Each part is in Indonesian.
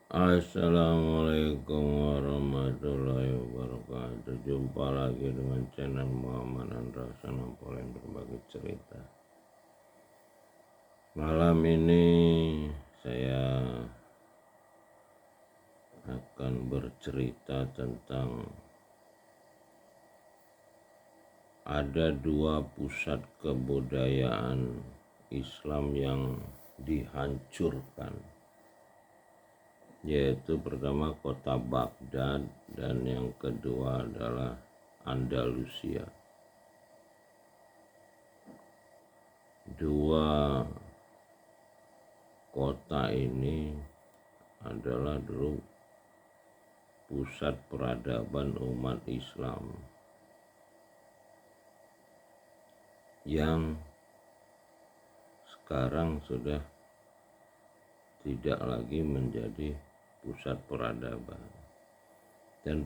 Assalamualaikum warahmatullahi wabarakatuh. Jumpa lagi dengan channel Muhammad Andra Sanampol yang berbagi cerita. Malam ini saya akan bercerita tentang ada dua pusat kebudayaan Islam yang dihancurkan, yaitu pertama kota Baghdad dan yang kedua adalah Andalusia. Dua kota ini adalah dulu pusat peradaban umat Islam yang sekarang sudah tidak lagi menjadi pusat peradaban. Dan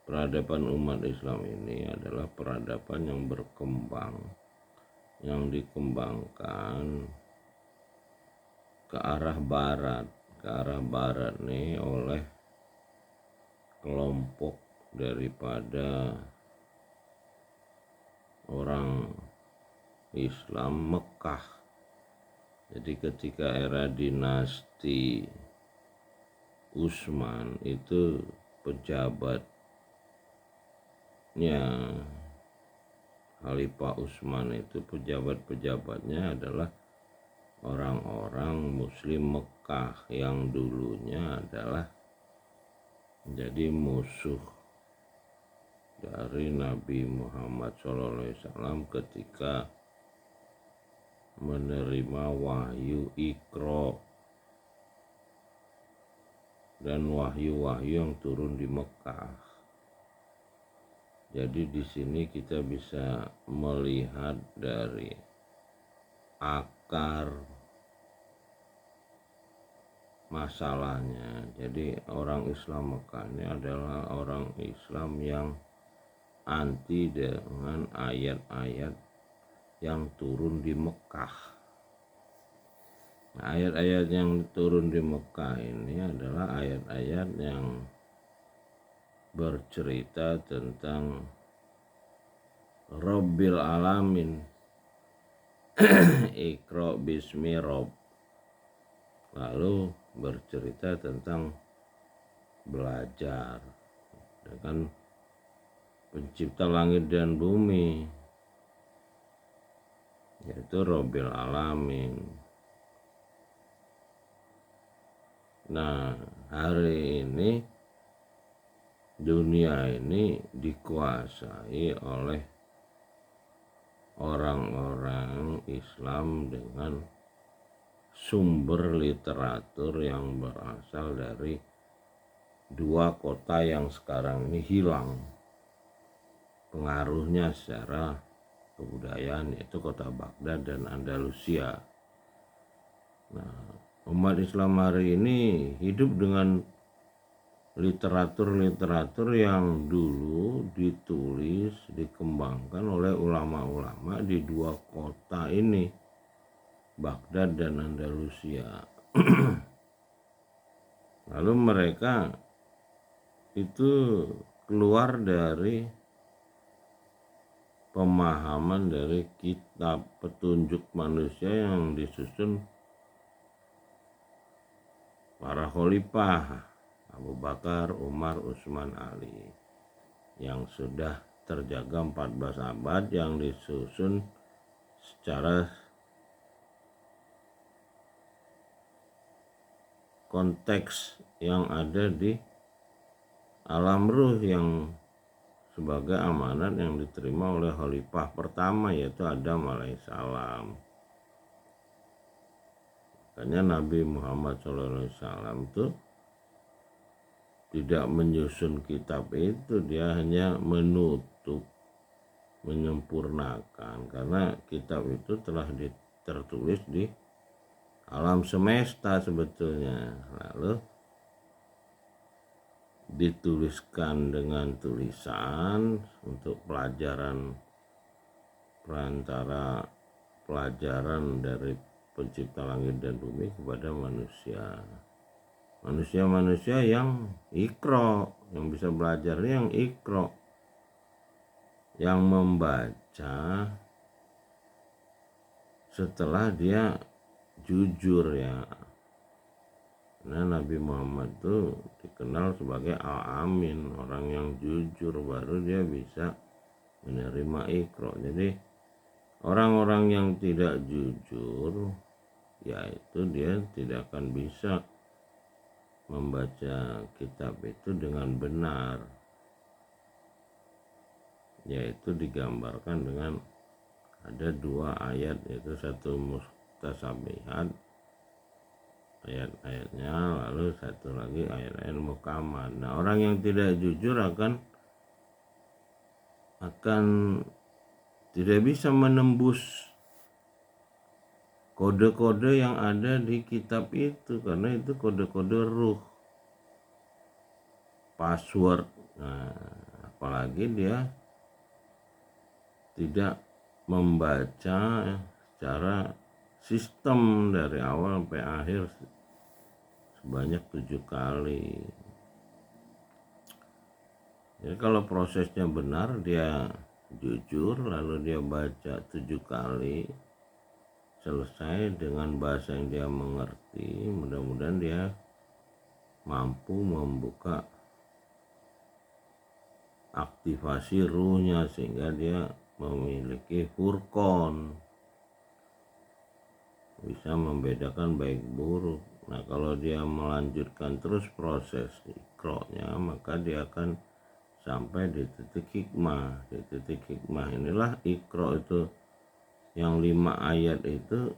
peradaban umat Islam ini adalah peradaban yang berkembang, yang dikembangkan ke arah barat. Ke arah barat nih oleh kelompok daripada orang Islam Mekah. Jadi ketika era dinasti Utsman itu pejabatnya Khalifah Utsman itu pejabatnya adalah orang-orang Muslim Mekah yang dulunya adalah menjadi musuh dari Nabi Muhammad SAW ketika menerima wahyu Iqra dan wahyu-wahyu yang turun di Mekah. Jadi di sini kita bisa melihat dari akar masalahnya. Jadi orang Islam Mekah ini adalah orang Islam yang anti dengan ayat-ayat yang turun di Mekah. Nah, ayat-ayat yang turun di Mekah ini adalah ayat-ayat yang bercerita tentang Rabbil Alamin, Iqra bismi Rabb. Lalu bercerita tentang belajar dengan pencipta langit dan bumi, yaitu Rabbil Alamin. Nah, hari ini dunia ini dikuasai oleh orang-orang Islam dengan sumber literatur yang berasal dari dua kota yang sekarang ini hilang pengaruhnya secara kebudayaan, yaitu kota Baghdad dan Andalusia. Nah, umat Islam hari ini hidup dengan literatur-literatur yang dulu ditulis, dikembangkan oleh ulama-ulama di dua kota ini, Baghdad dan Andalusia. Lalu mereka itu keluar dari pemahaman dari kitab petunjuk manusia yang disusun para khalifah Abu Bakar, Umar, Utsman, Ali, yang sudah terjaga 14 abad, yang disusun secara konteks yang ada di alam ruh, yang sebagai amanat yang diterima oleh khalifah pertama, yaitu Adam alaihissalam. Makanya Nabi Muhammad SAW itu tidak menyusun kitab itu, dia hanya menutup, menyempurnakan, karena kitab itu telah tertulis di alam semesta sebetulnya. Lalu dituliskan dengan tulisan untuk pelajaran, perantara pelajaran dari pencipta langit dan bumi kepada manusia. Manusia yang ikro, yang bisa belajar, yang ikro, yang membaca setelah dia jujur ya. Nah, Nabi Muhammad itu dikenal sebagai al-amin, orang yang jujur, baru dia bisa menerima ikro. Jadi orang-orang yang tidak jujur, yaitu dia tidak akan bisa membaca kitab itu dengan benar, yaitu digambarkan dengan ada 2 ayat, yaitu satu mustasabihat ayat-ayatnya, lalu satu lagi ayat-ayat muhkamat. Nah, orang yang tidak jujur akan tidak bisa menembus kode-kode yang ada di kitab itu, karena itu kode-kode ruh, password. Nah, apalagi dia tidak membaca secara sistem dari awal sampai akhir sebanyak 7 kali. Jadi kalau prosesnya benar, dia jujur lalu dia baca 7 kali, selesai dengan bahasa yang dia mengerti, mudah-mudahan dia mampu membuka aktivasi ruhnya sehingga dia memiliki furqan, bisa membedakan baik buruk. Nah, kalau dia melanjutkan terus proses iqra-nya, maka dia akan sampai di titik hikmah. Di titik hikmah inilah iqra itu, yang 5 ayat itu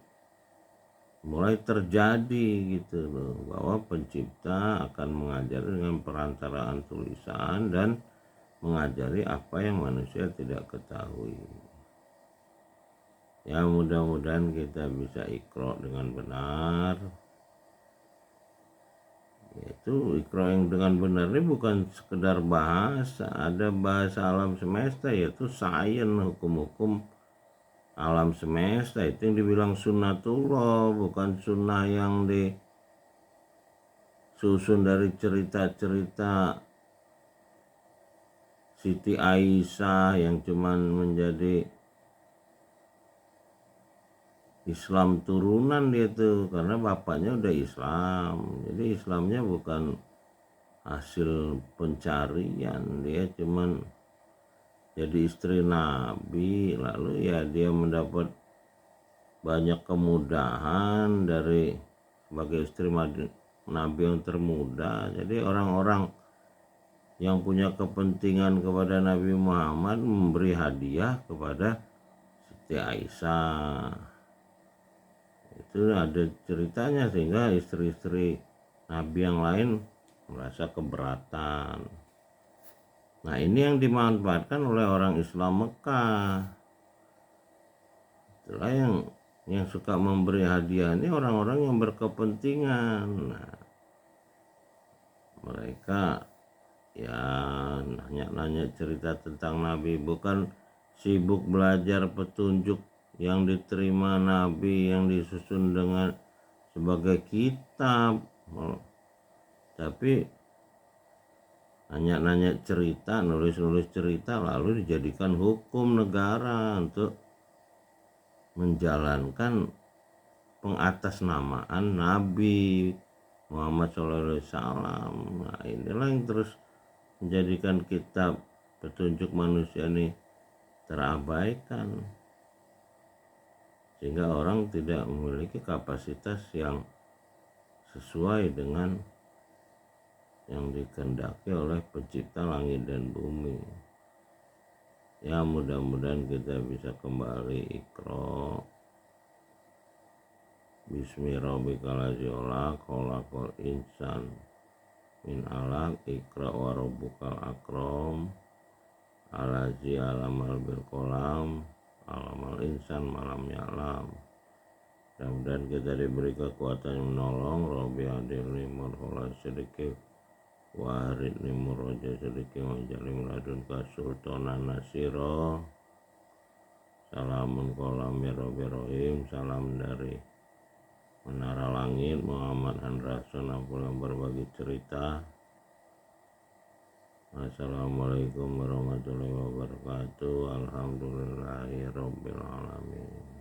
mulai terjadi gitu loh, bahwa pencipta akan mengajari dengan perantaraan tulisan dan mengajari apa yang manusia tidak ketahui. Ya, mudah-mudahan kita bisa iqra dengan benar. Yaitu iqra yang dengan benar ini bukan sekedar bahasa, ada bahasa alam semesta, yaitu sains, hukum-hukum alam semesta. Itu yang dibilang sunnatullah, bukan sunnah yang disusun dari cerita-cerita Siti Aisyah yang cuman menjadi Islam turunan dia tuh, karena bapaknya udah Islam. Jadi Islamnya bukan hasil pencarian, dia cuman jadi istri Nabi, lalu ya dia mendapat banyak kemudahan dari sebagai istri Nabi yang termuda. Jadi orang-orang yang punya kepentingan kepada Nabi Muhammad memberi hadiah kepada Siti Aisyah. Itu ada ceritanya, sehingga istri-istri Nabi yang lain merasa keberatan. Nah, ini yang dimanfaatkan oleh orang Islam Mekah. Itulah yang suka memberi hadiah ini orang-orang yang berkepentingan. Nah, mereka ya nanya-nanya cerita tentang Nabi, bukan sibuk belajar petunjuk yang diterima Nabi yang disusun dengan sebagai kitab, tapi nanya-nanya cerita, nulis-nulis cerita, lalu dijadikan hukum negara untuk menjalankan pengatasnamaan Nabi Muhammad SAW. Nah, inilah yang terus menjadikan kitab petunjuk manusia ini terabaikan, sehingga orang tidak memiliki kapasitas yang sesuai dengan yang dikehendaki oleh pencipta langit dan bumi. Ya, mudah-mudahan kita bisa kembali iqra. Bismillahirrahmanirrahim. Khalaqal insan min alaq, iqra wa rabbukal akram, alazi alamal bil qalam, alamal insan malam ya'lam. Mudah-mudahan kita diberi kekuatan yang menolong. Rabbi hadirni marhola sedikit warid ni muraja sedikit majalim ladun kasultanan nasiro. Salamun kolam ya Rabbi Rahim. Salam dari Menara Langit, Muhammad Handrason, aku yang berbagi cerita. Assalamualaikum warahmatullahi wabarakatuh. Alhamdulillahirabbil alamin.